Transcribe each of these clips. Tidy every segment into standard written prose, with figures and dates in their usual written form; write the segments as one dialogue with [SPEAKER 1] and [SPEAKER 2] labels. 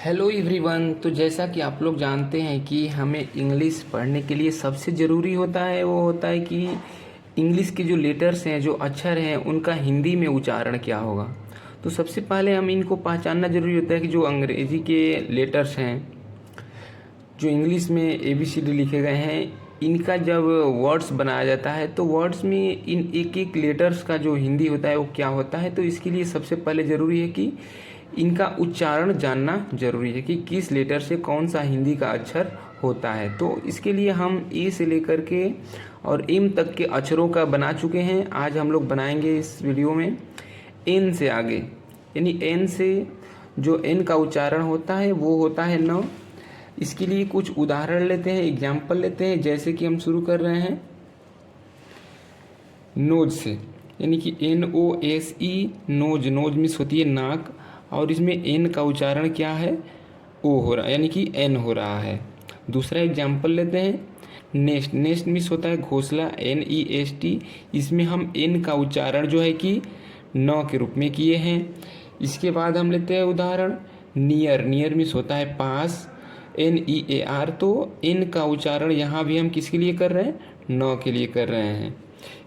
[SPEAKER 1] Hello everyone. तो जैसा कि आप लोग जानते हैं कि हमें इंग्लिश पढ़ने के लिए सबसे ज़रूरी होता है वो होता है कि इंग्लिश के जो लेटर्स हैं, जो अक्षर हैं, उनका हिंदी में उच्चारण क्या होगा। तो सबसे पहले हम इनको पहचानना ज़रूरी होता है कि जो अंग्रेज़ी के लेटर्स हैं, जो इंग्लिश में ABCD लिखे गए हैं, इनका जब वर्ड्स बनाया जाता है तो वर्ड्स में इन एक एक लेटर्स का जो हिंदी होता है वो क्या होता है। तो इसके लिए सबसे पहले ज़रूरी है कि इनका उच्चारण जानना ज़रूरी है कि किस लेटर से कौन सा हिंदी का अक्षर होता है। तो इसके लिए हम ए से लेकर के और एम तक के अक्षरों का बना चुके हैं। आज हम लोग बनाएंगे इस वीडियो में एन से आगे, यानी एन से जो एन का उच्चारण होता है वो होता है न। इसके लिए कुछ उदाहरण लेते हैं, एग्जाम्पल लेते हैं। जैसे कि हम शुरू कर रहे हैं नोज से, यानी कि NOSE, नोज। नोज मीन्स होती है नाक, और इसमें एन का उच्चारण क्या है, ओ हो रहा है, यानी कि एन हो रहा है। दूसरा एग्जाम्पल लेते हैं नेस्ट। नेस्ट मीन्स होता है घोंसला, NEST। इसमें हम एन का उच्चारण जो है कि न के रूप में किए हैं। इसके बाद हम लेते हैं उदाहरण नियर। नियर मीन्स होता है पास, NEAR। तो एन का उच्चारण यहाँ भी हम किसके लिए कर रहे हैं, न के लिए कर रहे हैं।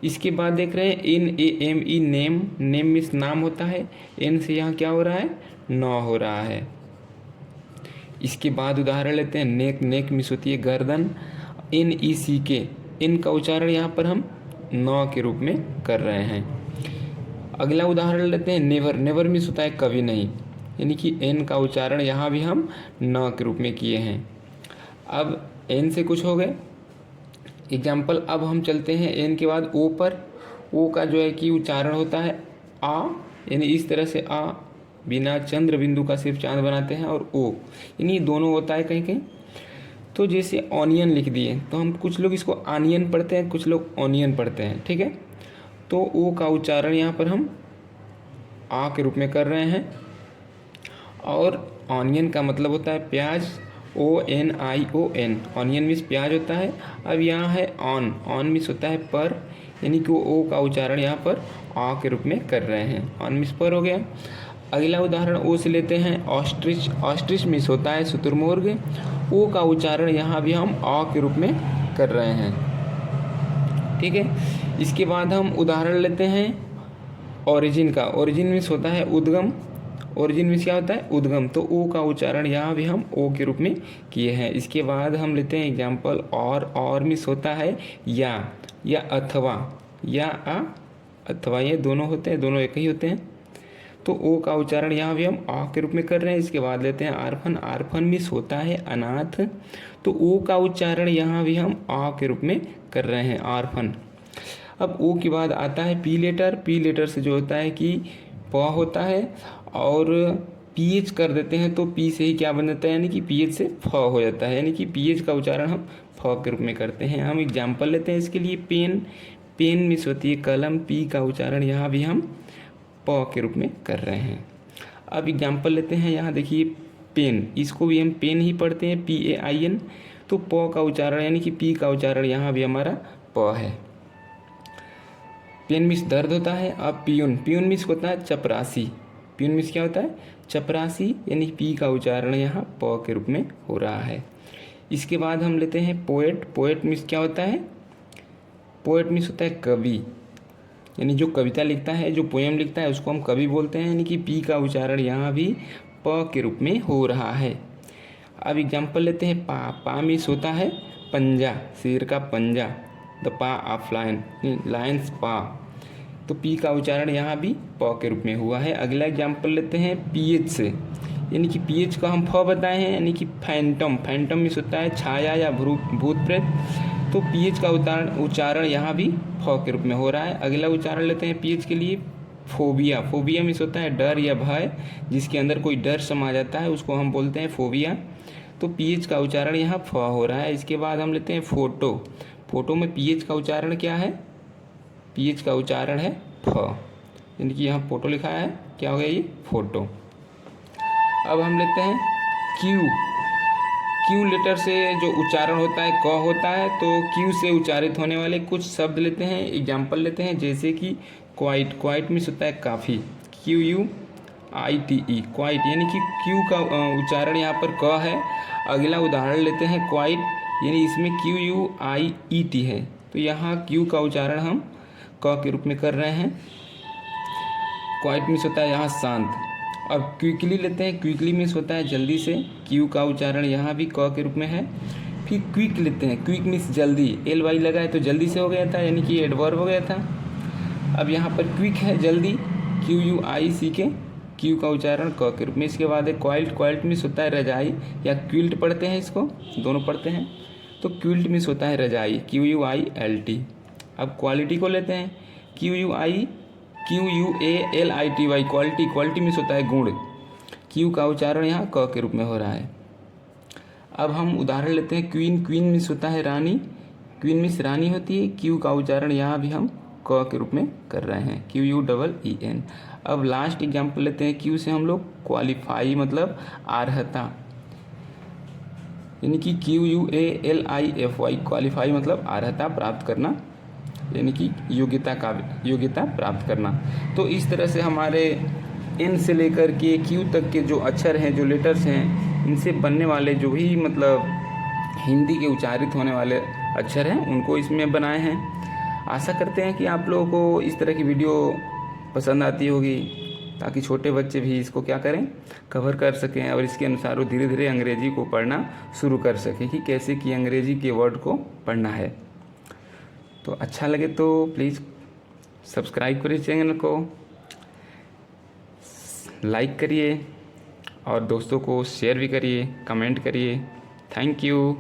[SPEAKER 1] इसके बाद देख रहे हैं NAME, नेम। नेम मीन्स नाम होता है, एन से यहाँ क्या हो रहा है, न हो रहा है। इसके बाद उदाहरण लेते हैं नेक। नेक मीन्स होती है गर्दन, NECK। एन का उच्चारण यहाँ पर हम न के रूप में कर रहे हैं। अगला उदाहरण लेते हैं नेवर। नेवर मीन्स होता है कभी नहीं, यानी कि एन का उच्चारण यहाँ भी हम न के रूप में किए हैं। अब एन से कुछ हो गए एग्जाम्पल। अब हम चलते हैं एन के बाद ओ पर। ओ का जो है कि उच्चारण होता है आ, यानी इस तरह से आ, बिना चंद्र बिंदु का सिर्फ चांद बनाते हैं, और ओ यानी दोनों होता है कहीं कहीं। तो जैसे ऑनियन लिख दिए तो हम कुछ लोग इसको आनियन पढ़ते हैं, कुछ लोग ऑनियन पढ़ते हैं, ठीक है। तो ओ का उच्चारण यहाँ पर हम आ के रूप में कर रहे हैं। और ऑनियन का मतलब होता है प्याज, ONION। ऑनियन मीन्स प्याज होता है। अब यहाँ है ऑन। ऑन मीन्स होता है पर, यानी कि वो ओ का उच्चारण यहाँ पर आ के रूप में कर रहे हैं। ऑन मीन्स पर हो गया। अगला उदाहरण ओ से लेते हैं ऑस्ट्रिच। ऑस्ट्रिच मीन्स होता है शुतुरमुर्ग। ओ का उच्चारण यहाँ भी हम आ के रूप में कर रहे हैं, ठीक है। इसके बाद हम उदाहरण लेते हैं ओरिजिन का। ओरिजिन मीन्स होता है उद्गम। ओरिजिन मीन्स क्या होता है, उद्गम। तो ओ का उच्चारण यहाँ भी हम ओ के रूप में किए हैं। इसके बाद हम लेते हैं एग्जाम्पल और मीन्स होता है या अथवा, या अथवा, ये दोनों होते हैं, दोनों एक ही होते हैं। तो ओ का उच्चारण यहाँ भी हम आ के रूप में कर रहे हैं। इसके बाद लेते हैं आर्फन। आर्फन मीन्स होता है अनाथ। तो ओ का उच्चारण यहाँ भी हम आ के रूप में कर रहे हैं, आर्फन। अब ओ के बाद आता है पी लेटर। पी लेटर से जो होता है कि प होता है, और PH कर देते हैं तो पी से ही क्या बन जाता है, यानी कि PH से फ हो जाता है, यानी कि PH का उच्चारण हम फ के रूप में करते हैं। हम एग्जाम्पल लेते हैं इसके लिए पेन। पेन मीन्स होती है कलम। पी का उच्चारण यहाँ भी हम प के रूप में कर रहे हैं। अब एग्जाम्पल लेते हैं, यहाँ देखिए पेन, इसको भी हम पेन ही पढ़ते हैं, PAIN। तो प का उच्चारण यानी कि पी का उच्चारण यहाँ भी हमारा प है। पेन मीन्स दर्द होता है। अब पियून। पियून मीन्स होता है चपरासी। पियून मीन्स क्या होता है, चपरासी, यानी पी का उच्चारण यहाँ प के रूप में हो रहा है। इसके बाद हम लेते हैं पोएट। पोएट मीन्स क्या होता है, पोएट मीन्स होता है कवि, यानी जो कविता लिखता है, जो पोएम लिखता है उसको हम कवि बोलते हैं, यानी कि पी का उच्चारण यहाँ भी प के रूप में हो रहा है। अब एग्जाम्पल लेते हैं पा। पा मीन्स होता है पंजा, शेर का पंजा, द पा ऑफ लायन, लायंस पा। तो पी का उच्चारण यहाँ भी प के रूप में हुआ है। अगला एग्जाम्पल लेते हैं PH से, यानी कि PH का हम फ बताए हैं, यानी कि फैंटम। फैंटम मीन्स होता है छाया या भूत प्रेत। तो PH का उच्चारण यहाँ भी फ के रूप में हो रहा है। अगला उच्चारण लेते हैं PH के लिए फोबिया। फोबिया मीन्स होता है डर या भय, जिसके अंदर कोई डर समा जाता है उसको हम बोलते हैं फोबिया। तो PH का उच्चारण यहाँ फ हो रहा है। इसके बाद हम लेते हैं फोटो। फोटो में PH का उच्चारण क्या है, PH का उच्चारण है फ, यानी कि यहाँ फोटो लिखा है, क्या हो गया ये, फोटो। अब हम लेते हैं क्यू। क्यू लेटर से जो उच्चारण होता है क होता है। तो क्यू से उच्चारित होने वाले कुछ शब्द लेते हैं, एग्जाम्पल लेते हैं। जैसे कि क्वाइट। क्वाइट मीन्स होता है काफ़ी, QU। QUITE, क्वाइट, यानी कि क्यू का उच्चारण यहाँ पर क है। अगला उदाहरण लेते हैं क्वाइट, यानी इसमें QUIET है, तो यहाँ क्यू का उच्चारण हम क के रूप में कर रहे हैं। क्वाइट मीन्स होता है यहाँ शांत। अब क्विकली लेते हैं, क्विकली मीन्स होता है जल्दी से, क्यू का उच्चारण यहाँ भी क के रूप में है। फिर क्विक लेते हैं, क्विक मीन्स जल्दी, LY लगा है तो जल्दी से हो गया था, यानी कि एडवर्ब हो गया था। अब यहाँ पर क्विक है जल्दी, QUICK, क्यू का उच्चारण क के रूप में। इसके बाद है क्वाइल्ट, क्वाइल्ट मीन्स होता है रजाई, या क्विल्ट पढ़ते हैं, इसको दोनों पढ़ते हैं, तो क्विल्ट मीन्स होता है रजाई, QUILT। अब क्वालिटी को लेते हैं, QUALITY, क्वालिटी, क्वालिटी मीन्स होता है गुण, क्यू का उच्चारण यहाँ क के रूप में हो रहा है। अब हम उदाहरण लेते हैं क्वीन, क्वीन मीन्स होता है रानी, क्वीन मीन्स रानी होती है, क्यू का उच्चारण यहाँ भी हम क के रूप में कर रहे हैं, QUEEN। अब लास्ट एग्जाम्पल लेते हैं, क्यू से हम लोग क्वालिफाई मतलब अर्हता, यानी कि QUALIFY, क्वालिफाई मतलब अर्हता प्राप्त करना, यानी कि योग्यता प्राप्त करना। तो इस तरह से हमारे एन से लेकर के क्यू तक के जो अक्षर हैं, जो लेटर्स हैं, इनसे बनने वाले जो भी मतलब हिंदी के उच्चारित होने वाले अक्षर हैं, उनको इसमें बनाए हैं। आशा करते हैं कि आप लोगों को इस तरह की वीडियो पसंद आती होगी, ताकि छोटे बच्चे भी इसको क्या करें, कवर कर सकें, और इसके अनुसार वो धीरे धीरे अंग्रेजी को पढ़ना शुरू कर सकें कि कैसे कि अंग्रेजी के वर्ड को पढ़ना है। तो अच्छा लगे तो प्लीज़ सब्सक्राइब करिए चैनल को, लाइक करिए और दोस्तों को शेयर भी करिए, कमेंट करिए। Thank you.